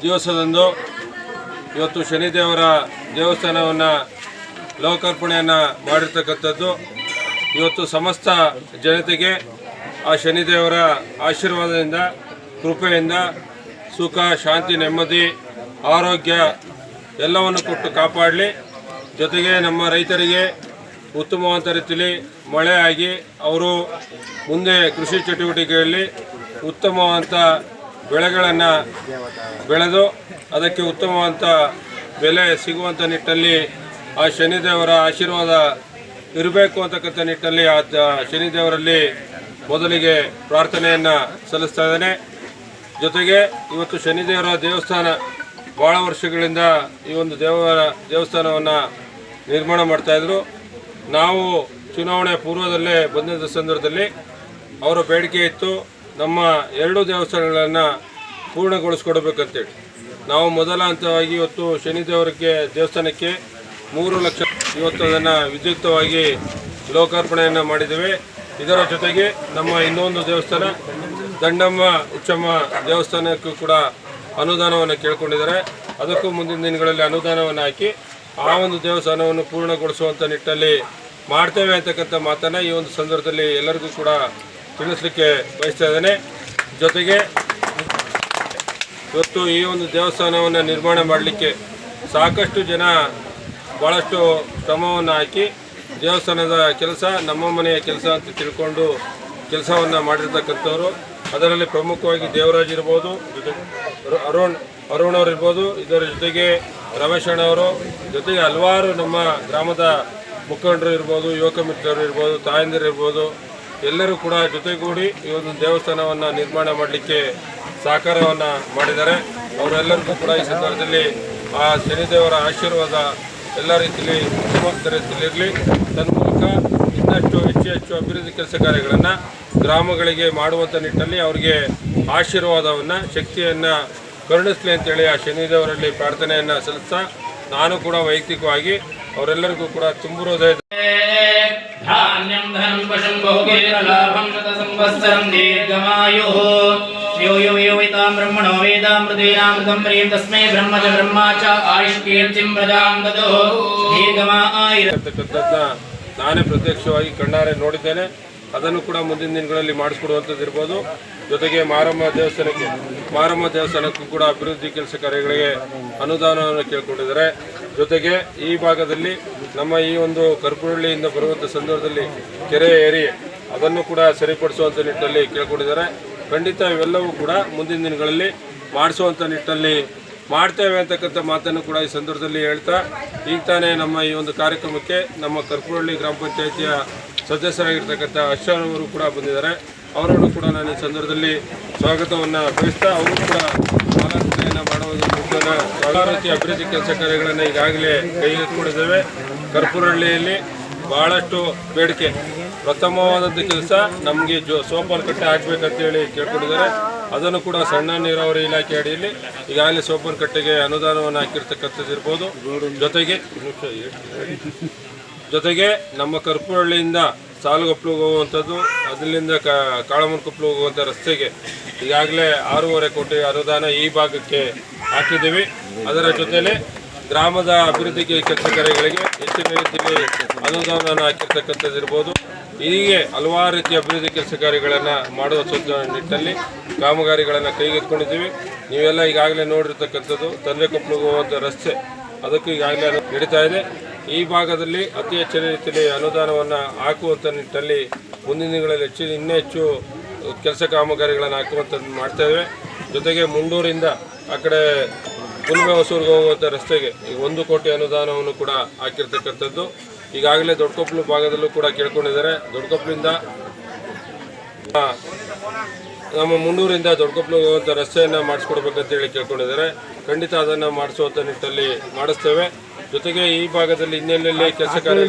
ದಿವಸದಂದು ಇವತ್ತು ಶನಿದೇವರ ದೇವಸ್ಥಾನವನ್ನು ಲೋಕಾರ್ಪಣೆಯನ್ನು ಮಾಡಿರ್ತಕ್ಕಂಥದ್ದು. ಇವತ್ತು ಸಮಸ್ತ ಜನತೆಗೆ ಆ ಶನಿದೇವರ ಆಶೀರ್ವಾದದಿಂದ, ಕೃಪೆಯಿಂದ ಸುಖ, ಶಾಂತಿ, ನೆಮ್ಮದಿ, ಆರೋಗ್ಯ ಎಲ್ಲವನ್ನು ಕೊಟ್ಟು ಕಾಪಾಡಲಿ. ಜೊತೆಗೆ ನಮ್ಮ ರೈತರಿಗೆ ಉತ್ತಮವಾದ ರೀತಿಯಲ್ಲಿ ಮಳೆ ಆಗಿ ಅವರು ಮುಂದೆ ಕೃಷಿ ಚಟುವಟಿಕೆಯಲ್ಲಿ ಉತ್ತಮವಾದಂಥ ಬೆಳೆಗಳನ್ನು ಬೆಳೆದು ಅದಕ್ಕೆ ಉತ್ತಮವಾದಂಥ ಬೆಲೆ ಸಿಗುವಂಥ ನಿಟ್ಟಿನಲ್ಲಿ ಆ ಶನಿದೇವರ ಆಶೀರ್ವಾದ ಇರಬೇಕು ಅಂತಕ್ಕಂಥ ನಿಟ್ಟಿನಲ್ಲಿ ಆ ಶನಿದೇವರಲ್ಲಿ ಮೊದಲಿಗೆ ಪ್ರಾರ್ಥನೆಯನ್ನು ಸಲ್ಲಿಸ್ತಾ ಇದ್ದೇನೆ. ಜೊತೆಗೆ ಇವತ್ತು ಶನಿದೇವರ ದೇವಸ್ಥಾನ ಭಾಳ ವರ್ಷಗಳಿಂದ ಈ ಒಂದು ದೇವಸ್ಥಾನವನ್ನು ನಿರ್ಮಾಣ ಮಾಡ್ತಾಯಿದ್ರು. ನಾವು ಚುನಾವಣೆ ಪೂರ್ವದಲ್ಲೇ ಬಂದಿದ್ದ ಸಂದರ್ಭದಲ್ಲಿ ಅವರ ಬೇಡಿಕೆ ಇತ್ತು, ನಮ್ಮ 2 ದೇವಸ್ಥಾನಗಳನ್ನು ಪೂರ್ಣಗೊಳಿಸ್ಕೊಡ್ಬೇಕಂತೇಳಿ. ನಾವು ಮೊದಲ ಹಂತವಾಗಿ ಇವತ್ತು ಶನಿದೇವರಿಗೆ ದೇವಸ್ಥಾನಕ್ಕೆ 3 ಲಕ್ಷ ಇವತ್ತು ಅದನ್ನು ವಿದ್ಯುಕ್ತವಾಗಿ ಲೋಕಾರ್ಪಣೆಯನ್ನು ಮಾಡಿದ್ದೇವೆ. ಇದರ ಜೊತೆಗೆ ನಮ್ಮ ಇನ್ನೊಂದು ದೇವಸ್ಥಾನ ದಂಡಮ್ಮ ಉಚ್ಚಮ್ಮ ದೇವಸ್ಥಾನಕ್ಕೂ ಕೂಡ ಅನುದಾನವನ್ನು ಕೇಳ್ಕೊಂಡಿದ್ದಾರೆ. ಅದಕ್ಕೂ ಮುಂದಿನ ದಿನಗಳಲ್ಲಿ ಅನುದಾನವನ್ನು ಹಾಕಿ ಆ ಒಂದು ದೇವಸ್ಥಾನವನ್ನು ಪೂರ್ಣಗೊಳಿಸುವಂಥ ನಿಟ್ಟಿನಲ್ಲಿ ಮಾಡ್ತೇವೆ ಅಂತಕ್ಕಂಥ ಮಾತನ್ನು ಈ ಒಂದು ಸಂದರ್ಭದಲ್ಲಿ ಎಲ್ಲರಿಗೂ ಕೂಡ ತಿಳಿಸ್ಲಿಕ್ಕೆ ಬಯಸ್ತಾ ಇದ್ದೇನೆ. ಜೊತೆಗೆ ಇವತ್ತು ಈ ಒಂದು ದೇವಸ್ಥಾನವನ್ನು ನಿರ್ಮಾಣ ಮಾಡಲಿಕ್ಕೆ ಸಾಕಷ್ಟು ಜನ ಭಾಳಷ್ಟು ಶ್ರಮವನ್ನು ಹಾಕಿ ದೇವಸ್ಥಾನದ ಕೆಲಸ ನಮ್ಮ ಮನೆಯ ಕೆಲಸ ಅಂತ ತಿಳ್ಕೊಂಡು ಕೆಲಸವನ್ನು ಮಾಡಿರ್ತಕ್ಕಂಥವ್ರು. ಅದರಲ್ಲಿ ಪ್ರಮುಖವಾಗಿ ದೇವರಾಜ್ ಇರ್ಬೋದು, ಅರುಣ್ ಅವರು ಇರ್ಬೋದು, ಇದರ ಜೊತೆಗೆ ರಮೇಶ್ ಅಣ್ಣವರು, ಜೊತೆಗೆ ಹಲವಾರು ನಮ್ಮ ಗ್ರಾಮದ ಮುಖಂಡರು ಇರ್ಬೋದು, ಯುವಕ ಮಿತ್ರರು ಇರ್ಬೋದು, ತಾಯಂದಿರು ಇರ್ಬೋದು, ಎಲ್ಲರೂ ಕೂಡ ಜೊತೆಗೂಡಿ ಈ ಒಂದು ದೇವಸ್ಥಾನವನ್ನು ನಿರ್ಮಾಣ ಮಾಡಲಿಕ್ಕೆ ಸಹಕಾರವನ್ನು ಮಾಡಿದ್ದಾರೆ. ಅವರೆಲ್ಲರಿಗೂ ಕೂಡ ಈ ಸಂದರ್ಭದಲ್ಲಿ ಆ ಶನಿದೇವರ ಆಶೀರ್ವಾದ ಎಲ್ಲ ರೀತಿಯಲ್ಲಿ ಉತ್ತಮ ರೀತಿಯಲ್ಲಿರಲಿ. ತನ್ಮೂಲಕ ಇನ್ನಷ್ಟು ಹೆಚ್ಚು ಅಭಿವೃದ್ಧಿ ಕೆಲಸ ಕಾರ್ಯಗಳನ್ನು ಗ್ರಾಮಗಳಿಗೆ ಮಾಡುವಂಥ ನಿಟ್ಟಿನಲ್ಲಿ ಅವರಿಗೆ ಆಶೀರ್ವಾದವನ್ನು, ಶಕ್ತಿಯನ್ನು ಕರುಣಿಸಲಿ ಅಂತೇಳಿ ಆ ಶನಿದೇವರಲ್ಲಿ ಪ್ರಾರ್ಥನೆಯನ್ನು ಸಲ್ಲಿಸ್ತಾ ನಾನು ಕೂಡ ವೈಯಕ್ತಿಕವಾಗಿ ಅವರೆಲ್ಲರಿಗೂ ಕೂಡ ತುಂಬು ಹೃದಯ ಧಾನ್ಯಂ ಧನಂ ಪಶಂ ಬಹುಕೇರ ಲಾಭಂ ಶತ ಸಂವತ್ಸರಂ ದೀರ್ಘಮಾಯುಃ ಯೋಯಿತಾಂ ಬ್ರಹ್ಮಣೋ ವೇದಾಮೃತೇನಾಮೃತಂ ಪ್ರಿಯಂ ತಸ್ಮೈ ಬ್ರಹ್ಮ ಚ ಬ್ರಹ್ಮ ಚ ಆಯುಷ್ಕೀರ್ತಿಂ ಪ್ರದಾಂ ದದೋ ದೀರ್ಘಮಾಯುಃ ನಾನೇ ಪ್ರತ್ಯಕ್ಷವಾಗಿ ಕಣ್ಣಾರೆ ನೋಡಿದ್ದೇನೆ. ಅದನ್ನು ಕೂಡ ಮುಂದಿನ ದಿನಗಳಲ್ಲಿ ಮಾಡಿಸ್ಕೊಡುವಂಥದ್ದು ಇರ್ಬೋದು. ಜೊತೆಗೆ ಮಾರಮ್ಮ ದೇವಸ್ಥಾನಕ್ಕೂ ಕೂಡ ಅಭಿವೃದ್ಧಿ ಕೆಲಸ ಕಾರ್ಯಗಳಿಗೆ ಅನುದಾನವನ್ನು ಕೇಳ್ಕೊಂಡಿದ್ದಾರೆ. ಜೊತೆಗೆ ಈ ಭಾಗದಲ್ಲಿ ನಮ್ಮ ಈ ಒಂದು ಕರ್ಪುರಳ್ಳಿಯಿಂದ ಬರುವಂಥ ಸಂದರ್ಭದಲ್ಲಿ ಕೆರೆ ಏರಿಯೆ ಅದನ್ನು ಕೂಡ ಸರಿಪಡಿಸುವಂಥ ನಿಟ್ಟಿನಲ್ಲಿ ಕೇಳ್ಕೊಂಡಿದ್ದಾರೆ. ಖಂಡಿತ ಇವೆಲ್ಲವೂ ಕೂಡ ಮುಂದಿನ ದಿನಗಳಲ್ಲಿ ಮಾಡಿಸುವಂಥ ನಿಟ್ಟಿನಲ್ಲಿ ಮಾಡ್ತೇವೆ ಅಂತಕ್ಕಂಥ ಮಾತನ್ನು ಕೂಡ ಈ ಸಂದರ್ಭದಲ್ಲಿ ಹೇಳ್ತಾ, ಈಗ ತಾನೇ ನಮ್ಮ ಈ ಒಂದು ಕಾರ್ಯಕ್ರಮಕ್ಕೆ ನಮ್ಮ ಕರ್ಪುರಳ್ಳಿ ಗ್ರಾಮ ಪಂಚಾಯಿತಿಯ ಸದಸ್ಯರಾಗಿರ್ತಕ್ಕಂಥ ಅಶ್ವರವರು ಕೂಡ ಬಂದಿದ್ದಾರೆ. ಅವರನ್ನು ಕೂಡ ನಾನು ಈ ಸಂದರ್ಭದಲ್ಲಿ ಸ್ವಾಗತವನ್ನು ಬಯಸ್ತಾ, ಅವರು ಕೂಡ ಆಲೋಚನೆಯನ್ನು ಮಾಡುವುದರ ಮುಖಾಂತರ ಎಲ್ಲ ರೀತಿಯ ಅಭಿವೃದ್ಧಿ ಕೆಲಸ ಕಾರ್ಯಗಳನ್ನು ಈಗಾಗಲೇ ಕೈಗೆತ್ತಿಕೊಂಡಿದ್ದೇವೆ. ಕರ್ಪುರಹಳ್ಳಿಯಲ್ಲಿ ಭಾಳಷ್ಟು ಬೇಡಿಕೆ, ಪ್ರಥಮವಾದಂಥ ಕೆಲಸ ನಮಗೆ ಸೋಪಾನ್ ಕಟ್ಟೆ ಹಾಕಬೇಕಂತೇಳಿ ಕೇಳ್ಕೊಂಡಿದ್ದಾರೆ. ಅದನ್ನು ಕೂಡ ಸಣ್ಣ ನೀರಾವರಿ ಇಲಾಖೆ ಅಡಿಯಲ್ಲಿ ಈಗಾಗಲೇ ಸೋಪಾನ್ ಕಟ್ಟೆಗೆ ಅನುದಾನವನ್ನು ಹಾಕಿರ್ತಕ್ಕಂಥದ್ದು ಇರ್ಬೋದು. ಜೊತೆಗೆ ನಮ್ಮ ಕರ್ಪುರಹಳ್ಳಿಯಿಂದ ಸಾಲುಗೊಪ್ಪಲಿಗೆ ಹೋಗುವಂಥದ್ದು, ಅದರಿಂದ ಕಾಳಮನ್ಕೊಪ್ಪಲು ಹೋಗುವಂಥ ರಸ್ತೆಗೆ ಈಗಾಗಲೇ 6.5 ಕೋಟಿ ಅನುದಾನ ಈ ಭಾಗಕ್ಕೆ ಹಾಕಿದ್ದೀವಿ. ಅದರ ಜೊತೆಯಲ್ಲಿ ಗ್ರಾಮದ ಅಭಿವೃದ್ಧಿ ಕೆಲಸ ಕಾರ್ಯಗಳಿಗೆ ಹೆಚ್ಚಿನ ರೀತಿಯಲ್ಲಿ ಅನುದಾನವನ್ನು ಹಾಕಿರ್ತಕ್ಕಂಥದ್ದು ಇರ್ಬೋದು. ಹೀಗೆ ಹಲವಾರು ರೀತಿಯ ಅಭಿವೃದ್ಧಿ ಕೆಲಸ ಕಾರ್ಯಗಳನ್ನು ಮಾಡುವ ನಿಟ್ಟಿನಲ್ಲಿ ಕಾಮಗಾರಿಗಳನ್ನು ಕೈಗೆತ್ತಿಕೊಂಡಿದ್ದೀವಿ. ನೀವೆಲ್ಲ ಈಗಾಗಲೇ ನೋಡಿರ್ತಕ್ಕಂಥದ್ದು ತಂದೆಕೊಪ್ಪಲಿಗೆ ಹೋಗುವಂಥ ರಸ್ತೆ, ಅದಕ್ಕೂ ಈಗಾಗಲೇ ನಡೀತಾ ಇದೆ. ಈ ಭಾಗದಲ್ಲಿ ಅತಿ ಹೆಚ್ಚಿನ ರೀತಿಯಲ್ಲಿ ಅನುದಾನವನ್ನು ಹಾಕುವಂಥ ನಿಟ್ಟಿನಲ್ಲಿ ಮುಂದಿನ ದಿನಗಳಲ್ಲಿ ಇನ್ನೂ ಹೆಚ್ಚು ಕೆಲಸ ಕಾಮಗಾರಿಗಳನ್ನು ಹಾಕುವಂಥದ್ದು ಮಾಡ್ತೇವೆ. ಜೊತೆಗೆ ಮುಂಡೂರಿಂದ ಆ ಕಡೆ ಕುಲ್ಮೆ ಹೊಸೂರಿಗೆ ಹೋಗುವಂಥ ರಸ್ತೆಗೆ ಈಗ 1 ಕೋಟಿ ಅನುದಾನವನ್ನು ಕೂಡ ಹಾಕಿರ್ತಕ್ಕಂಥದ್ದು ಈಗಾಗಲೇ ದೊಡ್ಡಕೊಪ್ಪಲು ಭಾಗದಲ್ಲೂ ಕೂಡ ಕೇಳ್ಕೊಂಡಿದ್ದಾರೆ. ದೊಡ್ಡಕೊಪ್ಪಲಿಂದ ನಮ್ಮ ಮುಂಡೂರಿಂದ ದೊಡ್ಡಕೊಪ್ಪಲಿಗೆ ಹೋಗುವಂಥ ರಸ್ತೆಯನ್ನು ಮಾಡಿಸ್ಕೊಡ್ಬೇಕಂತೇಳಿ ಕೇಳ್ಕೊಂಡಿದ್ದಾರೆ. ಖಂಡಿತ ಅದನ್ನು ಮಾಡಿಸುವಂಥ ನಿಟ್ಟಿನಲ್ಲಿ ಮಾಡಿಸ್ತೇವೆ. ಜೊತೆಗೆ ಈ ಭಾಗದಲ್ಲಿ ಇನ್ನೆಲ್ಲೆಲ್ಲಿ ಕೆಲಸ ಕಾರ್ಯ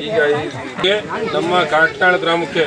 ಈಗ ನಮ್ಮ ಕಾಟ್ನಾಳ ಗ್ರಾಮಕ್ಕೆ